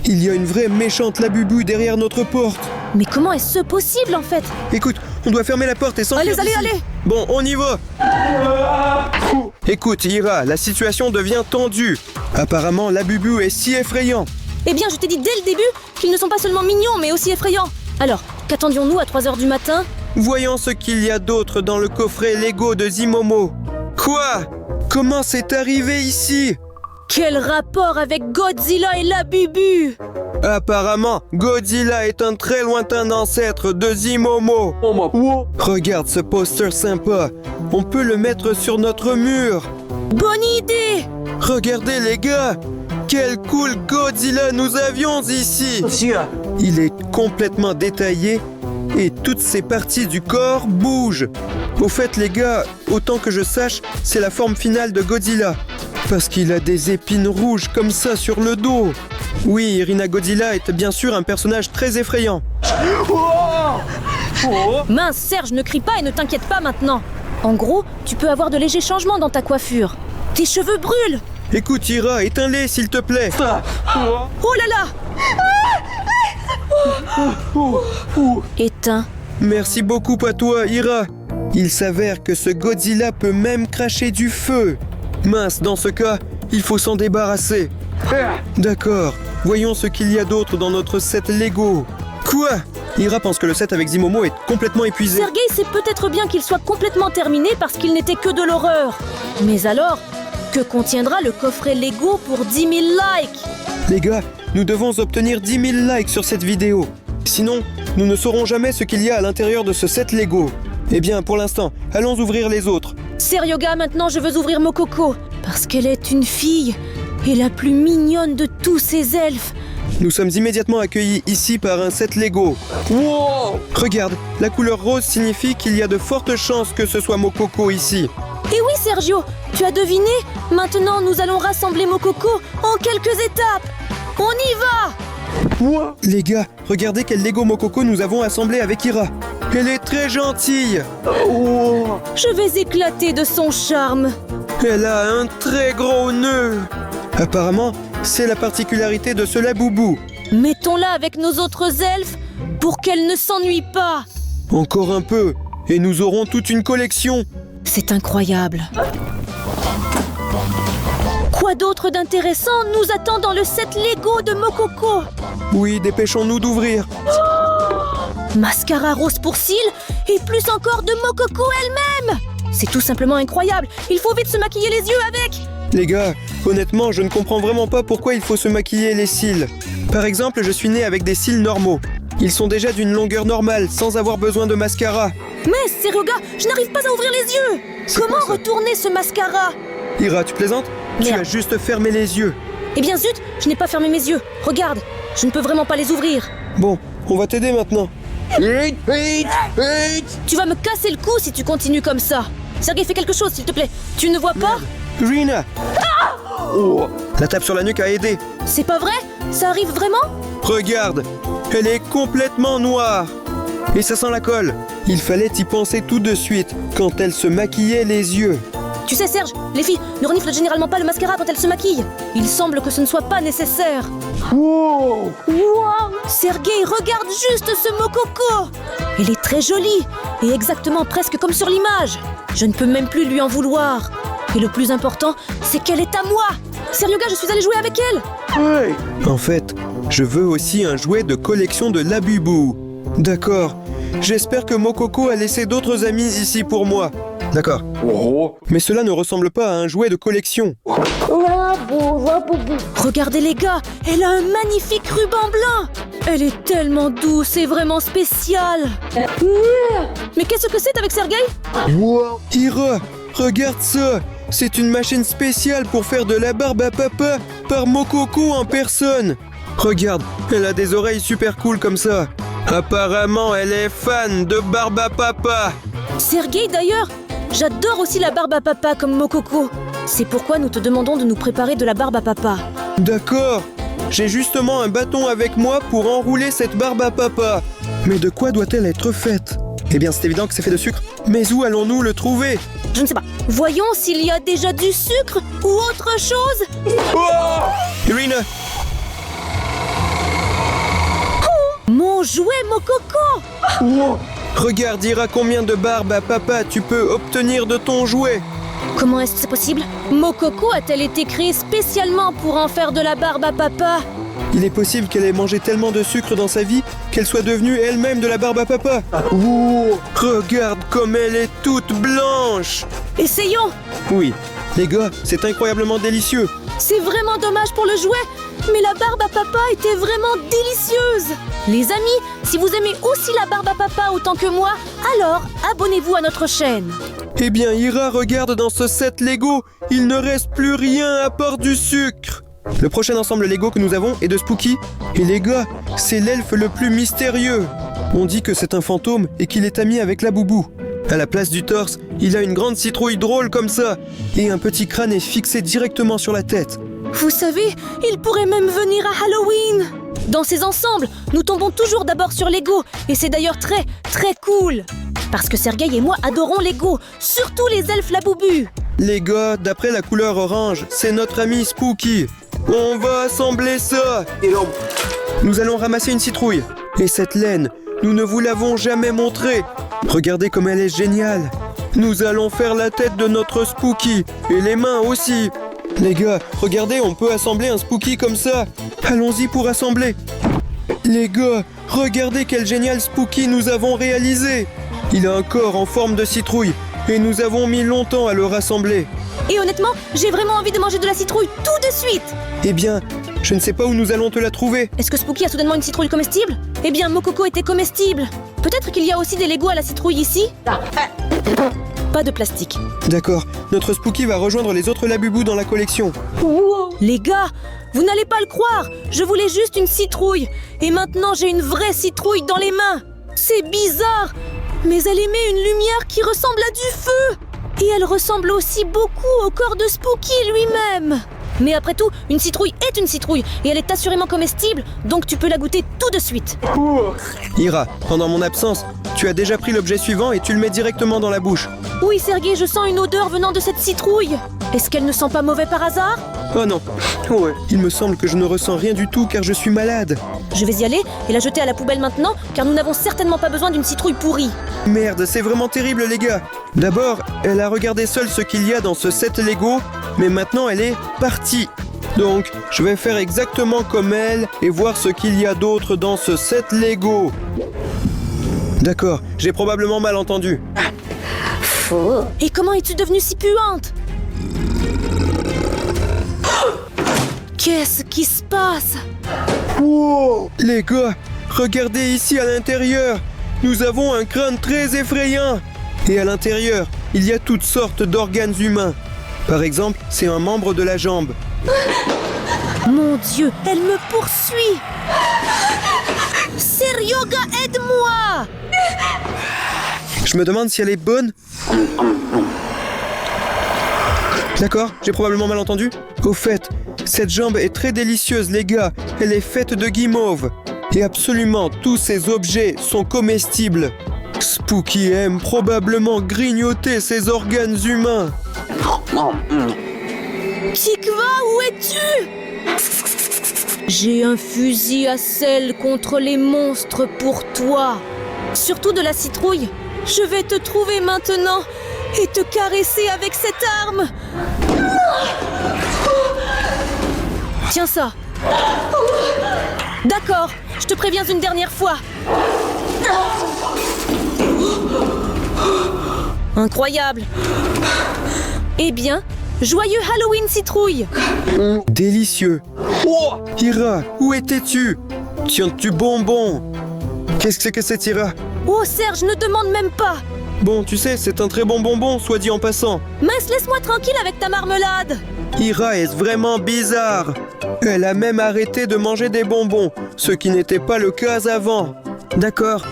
Il y a une vraie méchante Labubu derrière notre porte. Mais comment est-ce possible en fait? Écoute, on doit fermer la porte et s'enfuir Allez, d'ici. allez! Bon, on y va. Écoute, Ira, la situation devient tendue. Apparemment, Labubu est si effrayant. Eh bien, je t'ai dit dès le début qu'ils ne sont pas seulement mignons, mais aussi effrayants. Alors, qu'attendions-nous à 3h du matin? Voyons ce qu'il y a d'autre dans le coffret Lego de Zimomo. Quoi? Comment c'est arrivé ici? Quel rapport avec Godzilla et Labubu? Apparemment, Godzilla est un très lointain ancêtre de Zimomo. Regarde ce poster sympa. On peut le mettre sur notre mur. Bonne idée! Regardez les gars! Quel cool Godzilla nous avions ici! Il est complètement détaillé et toutes ses parties du corps bougent. Au fait les gars, autant que je sache, c'est la forme finale de Godzilla. Parce qu'il a des épines rouges comme ça sur le dos. Oui, Irina, Godzilla est bien sûr un personnage très effrayant. Mince, Serge, ne crie pas et ne t'inquiète pas maintenant. En gros, tu peux avoir de légers changements dans ta coiffure. Tes cheveux brûlent! Écoute Ira, éteins-les s'il te plaît. Oh là là! Éteins. Merci beaucoup à toi, Ira. Il s'avère que ce Godzilla peut même cracher du feu. Mince, dans ce cas, il faut s'en débarrasser. D'accord, voyons ce qu'il y a d'autre dans notre set Lego. Quoi? Ira pense que le set avec Zimomo est complètement épuisé. Sergei, c'est peut-être bien qu'il soit complètement terminé parce qu'il n'était que de l'horreur. Mais alors, que contiendra le coffret Lego pour 10 000 likes? Les gars, nous devons obtenir 10 000 likes sur cette vidéo. Sinon, nous ne saurons jamais ce qu'il y a à l'intérieur de ce set Lego. Eh bien, pour l'instant, allons ouvrir les autres. Seryoga, maintenant je veux ouvrir Mokoko. Parce qu'elle est une fille et la plus mignonne de tous ces elfes. Nous sommes immédiatement accueillis ici par un set Lego. Wow! Regarde, la couleur rose signifie qu'il y a de fortes chances que ce soit Mokoko ici. Et oui Sergio, tu as deviné? Maintenant nous allons rassembler Mokoko en quelques étapes. On y va! Les gars, regardez quel Lego Mokoko nous avons assemblé avec Ira. Elle est très gentille. Je vais éclater de son charme. Elle a un très gros nœud. Apparemment, c'est la particularité de ce Labubu. Mettons-la avec nos autres elfes pour qu'elle ne s'ennuie pas. Encore un peu, et nous aurons toute une collection. C'est incroyable. Quoi d'autre d'intéressant nous attend dans le set Lego de Mokoko? Oui, dépêchons-nous d'ouvrir. Mascara rose pour cils et plus encore de Mokoko elle-même. C'est tout simplement incroyable. Il faut vite se maquiller les yeux avec. Les gars, honnêtement, je ne comprends vraiment pas pourquoi il faut se maquiller les cils. Par exemple, je suis né avec des cils normaux. Ils sont déjà d'une longueur normale, sans avoir besoin de mascara. Mais, Seryoga, je n'arrive pas à ouvrir les yeux. Comment retourner ce mascara? Ira, tu plaisantes? Tu Merde. as juste fermé les yeux. Eh bien zut, je n'ai pas fermé mes yeux. Regarde, je ne peux vraiment pas les ouvrir. Bon, on va t'aider maintenant. Tu vas me casser le cou si tu continues comme ça. Sergei, fais quelque chose, s'il te plaît. Tu ne vois pas? Rina! La tape sur la nuque a aidé. C'est pas vrai? Ça arrive vraiment? Regarde, elle est complètement noire. Et ça sent la colle. Il fallait y penser tout de suite, quand elle se maquillait les yeux. Tu sais, Serge, les filles ne reniflent généralement pas le mascara quand elles se maquillent. Il semble que ce ne soit pas nécessaire. Wow! Sergei, regarde juste ce Mokoko! Elle est très jolie, et exactement presque comme sur l'image. Je ne peux même plus lui en vouloir. Et le plus important, c'est qu'elle est à moi. Seryoga, je suis allée jouer avec elle. En fait, je veux aussi un jouet de collection de Labubu. D'accord. J'espère que Mokoko a laissé d'autres amis ici pour moi. D'accord. Mais cela ne ressemble pas à un jouet de collection. Regardez les gars, elle a un magnifique ruban blanc. Elle est tellement douce et vraiment spéciale. Mais qu'est-ce que c'est avec Sergei? Ira, regarde ça. C'est une machine spéciale pour faire de la barbe à papa par Mokoko en personne. Regarde, elle a des oreilles super cool comme ça. Apparemment, elle est fan de barbe à papa. Sergei d'ailleurs, j'adore aussi la barbe à papa comme Mokoko. C'est pourquoi nous te demandons de nous préparer de la barbe à papa. D'accord. J'ai justement un bâton avec moi pour enrouler cette barbe à papa. Mais de quoi doit-elle être faite? Eh bien, c'est évident que c'est fait de sucre. Mais où allons-nous le trouver? Je ne sais pas. Voyons s'il y a déjà du sucre ou autre chose. Irina! Mon jouet Mokoko! Regarde, Ira, combien de barbe à papa tu peux obtenir de ton jouet. Comment est-ce que c'est possible? Mokoko a-t-elle été créée spécialement pour en faire de la barbe à papa? Il est possible qu'elle ait mangé tellement de sucre dans sa vie qu'elle soit devenue elle-même de la barbe à papa. Regarde comme elle est toute blanche. Essayons! Oui, les gars, c'est incroyablement délicieux. C'est vraiment dommage pour le jouet, mais la barbe à papa était vraiment délicieuse. Les amis, si vous aimez aussi la barbe à papa autant que moi, alors abonnez-vous à notre chaîne. Eh bien, Ira, regarde dans ce set Lego, il ne reste plus rien à part du sucre. Le prochain ensemble Lego que nous avons est de Spooky. Et les gars, c'est l'elfe le plus mystérieux. On dit que c'est un fantôme et qu'il est ami avec Labubu. À la place du torse, il a une grande citrouille drôle comme ça. Et un petit crâne est fixé directement sur la tête. Vous savez, il pourrait même venir à Halloween. Dans ces ensembles, nous tombons toujours d'abord sur Lego. Et c'est d'ailleurs très, très cool. Parce que Sergei et moi adorons Lego, surtout les elfes Labubu. Les gars, d'après la couleur orange, c'est notre ami Spooky. On va assembler ça. Nous allons ramasser une citrouille. Et cette laine, nous ne vous l'avons jamais montrée. Regardez comme elle est géniale. Nous allons faire la tête de notre Spooky. Et les mains aussi. Les gars, regardez, on peut assembler un Spooky comme ça. Allons-y pour assembler. Les gars, regardez quel génial Spooky nous avons réalisé. Il a un corps en forme de citrouille. Et nous avons mis longtemps à le rassembler. Et honnêtement, j'ai vraiment envie de manger de la citrouille tout de suite. Eh bien, je ne sais pas où nous allons te la trouver. Est-ce que Spooky a soudainement une citrouille comestible? Eh bien, Mokoko était comestible. Peut-être qu'il y a aussi des Lego à la citrouille ici? Pas de plastique. D'accord, notre Spooky va rejoindre les autres Labubu dans la collection. Les gars, vous n'allez pas le croire. Je voulais juste une citrouille. Et maintenant, j'ai une vraie citrouille dans les mains. C'est bizarre, mais elle émet une lumière qui ressemble à du feu. Et elle ressemble aussi beaucoup au corps de Spooky lui-même. Mais après tout, une citrouille est une citrouille et elle est assurément comestible, donc tu peux la goûter tout de suite. Ira, pendant mon absence, tu as déjà pris l'objet suivant et tu le mets directement dans la bouche. Oui, Sergei, je sens une odeur venant de cette citrouille. Est-ce qu'elle ne sent pas mauvais par hasard? Oh non. Ouais. Il me semble que je ne ressens rien du tout car je suis malade. Je vais y aller et la jeter à la poubelle maintenant, car nous n'avons certainement pas besoin d'une citrouille pourrie. Merde, c'est vraiment terrible les gars. D'abord, elle a regardé seule ce qu'il y a dans ce set Lego, mais maintenant elle est partie. Donc, je vais faire exactement comme elle et voir ce qu'il y a d'autre dans ce set Lego. D'accord, j'ai probablement mal entendu. Et comment es-tu devenue si puante? Qu'est-ce qui se passe? Les gars, regardez ici à l'intérieur. Nous avons un crâne très effrayant. Et à l'intérieur, il y a toutes sortes d'organes humains. Par exemple, c'est un membre de la jambe. Mon Dieu, elle me poursuit! Seryoga, aide-moi! Je me demande si elle est bonne. D'accord, j'ai probablement mal entendu. Au fait, cette jambe est très délicieuse, les gars. Elle est faite de guimauve. Et absolument tous ces objets sont comestibles. Spooky aime probablement grignoter ses organes humains. Tikva, où es-tu? J'ai un fusil à sel contre les monstres pour toi. Surtout de la citrouille. Je vais te trouver maintenant et te caresser avec cette arme. Tiens ça. D'accord, je te préviens une dernière fois. Incroyable. Eh bien, joyeux Halloween, citrouille. Délicieux. Ira, où étais-tu? Tiens-tu bonbon? Qu'est-ce que c'est que cette Ira? Oh Serge, ne demande même pas. Bon, tu sais, c'est un très bon bonbon, soit dit en passant. Mince, laisse-moi tranquille avec ta marmelade. Ira est vraiment bizarre. Elle a même arrêté de manger des bonbons, ce qui n'était pas le cas avant. D'accord.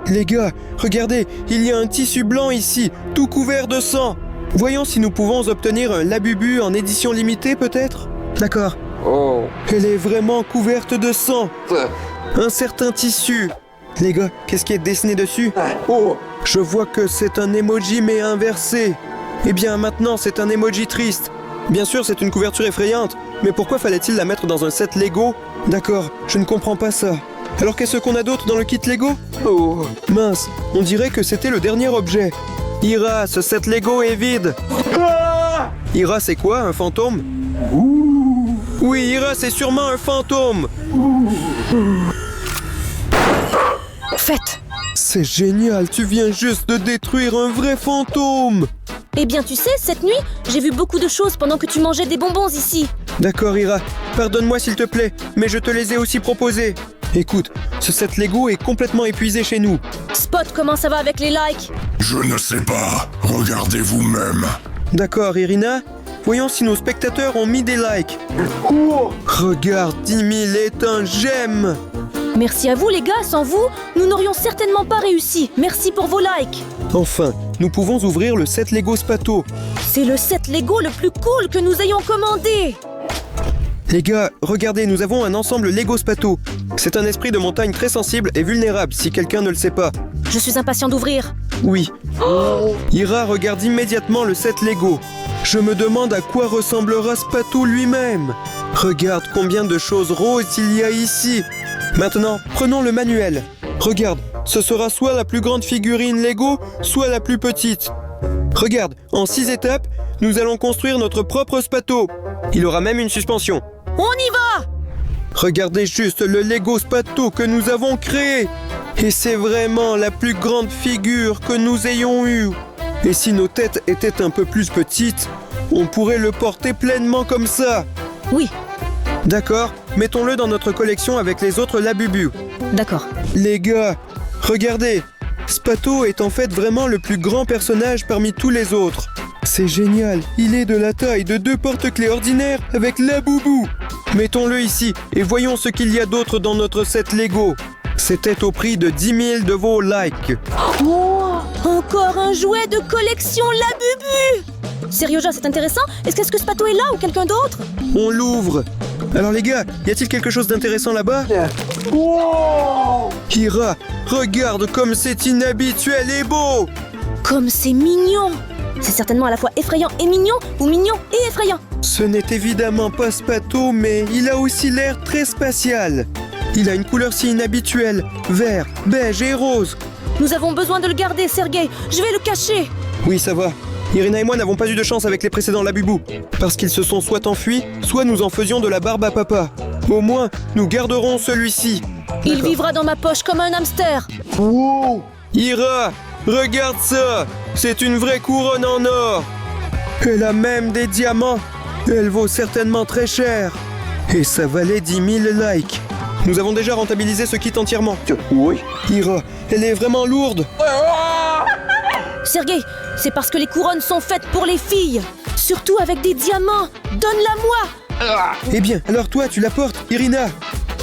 Les gars, regardez, il y a un tissu blanc ici, tout couvert de sang. Voyons si nous pouvons obtenir un Labubu en édition limitée, peut-être? D'accord. Elle est vraiment couverte de sang. Un certain tissu. Les gars, qu'est-ce qui est dessiné dessus? Je vois que c'est un emoji mais inversé. Eh bien, maintenant, c'est un emoji triste. Bien sûr, c'est une couverture effrayante, mais pourquoi fallait-il la mettre dans un set Lego? D'accord, je ne comprends pas ça. Alors qu'est-ce qu'on a d'autre dans le kit Lego? Mince, on dirait que c'était le dernier objet. Ira, ce set Lego est vide. Ira, c'est quoi, un fantôme? Oui, Ira, c'est sûrement un fantôme. Faites. C'est génial, tu viens juste de détruire un vrai fantôme. Eh bien, tu sais, cette nuit, j'ai vu beaucoup de choses pendant que tu mangeais des bonbons ici. D'accord, Ira, pardonne-moi s'il te plaît, mais je te les ai aussi proposés. Écoute, ce set Lego est complètement épuisé chez nous. Spot, comment ça va avec les likes? Je ne sais pas. Regardez vous-même. D'accord, Irina, voyons si nos spectateurs ont mis des likes. Regarde, 10 000 est un j'aime. Merci à vous, les gars, sans vous, nous n'aurions certainement pas réussi. Merci pour vos likes. Enfin, nous pouvons ouvrir le set Lego Spato. C'est le set Lego le plus cool que nous ayons commandé. Les gars, regardez, nous avons un ensemble Lego Spato. C'est un esprit de montagne très sensible et vulnérable, si quelqu'un ne le sait pas. Je suis impatient d'ouvrir. Oui. Ira regarde immédiatement le set Lego. Je me demande à quoi ressemblera Spato lui-même. Regarde combien de choses roses il y a ici. Maintenant, prenons le manuel. Regarde, ce sera soit la plus grande figurine Lego, soit la plus petite. Regarde, en 6 étapes, nous allons construire notre propre Spato. Il aura même une suspension. On y va! Regardez juste le Lego Spato que nous avons créé. Et c'est vraiment la plus grande figure que nous ayons eue. Et si nos têtes étaient un peu plus petites, on pourrait le porter pleinement comme ça. Oui, D'accord, mettons-le dans notre collection avec les autres Labubu. d'accord. Les gars, regardez, Spato est en fait vraiment le plus grand personnage parmi tous les autres. C'est génial, il est de la taille de 2 porte-clés ordinaires avec Labubu. Mettons-le ici et voyons ce qu'il y a d'autre dans notre set Lego. C'était au prix de 10 000 de vos likes. Encore un jouet de collection Labubu! Seryoja, c'est intéressant. Est-ce que Spato est là ou quelqu'un d'autre? On l'ouvre. Alors les gars, y a-t-il quelque chose d'intéressant là-bas? Ira, regarde comme c'est inhabituel et beau! Comme c'est mignon! C'est certainement à la fois effrayant et mignon, ou mignon et effrayant. Ce n'est évidemment pas Spato, mais il a aussi l'air très spatial. Il a une couleur si inhabituelle, vert, beige et rose. Nous avons besoin de le garder, Sergei. Je vais le cacher. Oui, ça va. Irina et moi n'avons pas eu de chance avec les précédents Labubu, parce qu'ils se sont soit enfuis, soit nous en faisions de la barbe à papa. Au moins, nous garderons celui-ci. Il vivra dans ma poche comme un hamster. Ira, regarde ça! C'est une vraie couronne en or! Elle a même des diamants! Elle vaut certainement très cher! Et ça valait 10 000 likes! Nous avons déjà rentabilisé ce kit entièrement. Oui. Ira, elle est vraiment lourde! Sergei, c'est parce que les couronnes sont faites pour les filles. Surtout avec des diamants. Donne-la-moi. Eh bien, alors toi, tu la portes, Irina!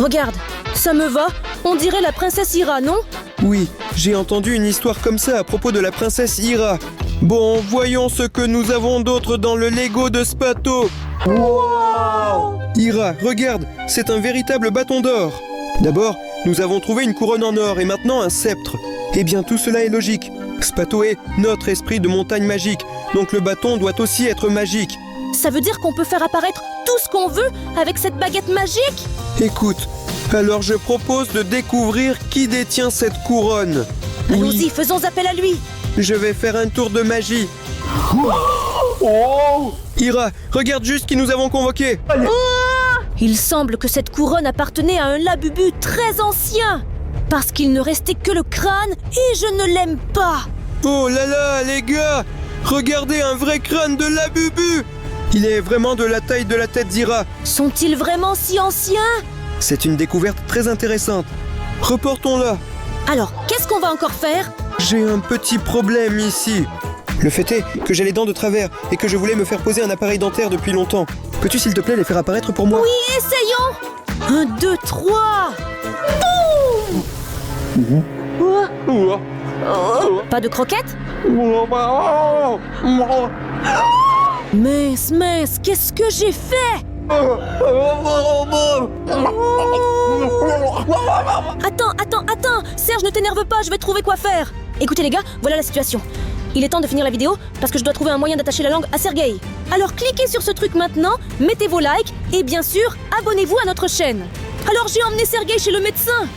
Regarde, ça me va On dirait la princesse Ira, non? Oui, j'ai entendu une histoire comme ça à propos de la princesse Ira. Bon, voyons ce que nous avons d'autre dans le Lego de Spato. Wow! Ira, regarde, c'est un véritable bâton d'or. D'abord, nous avons trouvé une couronne en or et maintenant un sceptre. Eh bien, tout cela est logique. Spato est notre esprit de montagne magique, donc le bâton doit aussi être magique. Ça veut dire qu'on peut faire apparaître tout ce qu'on veut avec cette baguette magique? Écoute, alors je propose de découvrir qui détient cette couronne. Allons-y, faisons appel à lui. Je vais faire un tour de magie. Ira, regarde juste qui nous avons convoqué. Il semble que cette couronne appartenait à un Labubu très ancien. Parce qu'il ne restait que le crâne et je ne l'aime pas. Oh là là, les gars, regardez un vrai crâne de Labubu. Il est vraiment de la taille de la tête d'Ira. Sont-ils vraiment si anciens? C'est une découverte très intéressante. Reportons-la. Alors, qu'est-ce qu'on va encore faire? J'ai un petit problème ici. Le fait est que j'ai les dents de travers et que je voulais me faire poser un appareil dentaire depuis longtemps. Peux-tu s'il te plaît les faire apparaître pour moi? Oui, essayons. 1, 2, 3. Pas de croquettes? Mince, mince, qu'est-ce que j'ai fait? Attends, Serge, ne t'énerve pas, je vais trouver quoi faire. Écoutez les gars, voilà la situation. Il est temps de finir la vidéo parce que je dois trouver un moyen d'attacher la langue à Sergueï. Alors cliquez sur ce truc maintenant, mettez vos likes et bien sûr, abonnez-vous à notre chaîne. Alors j'ai emmené Sergueï chez le médecin.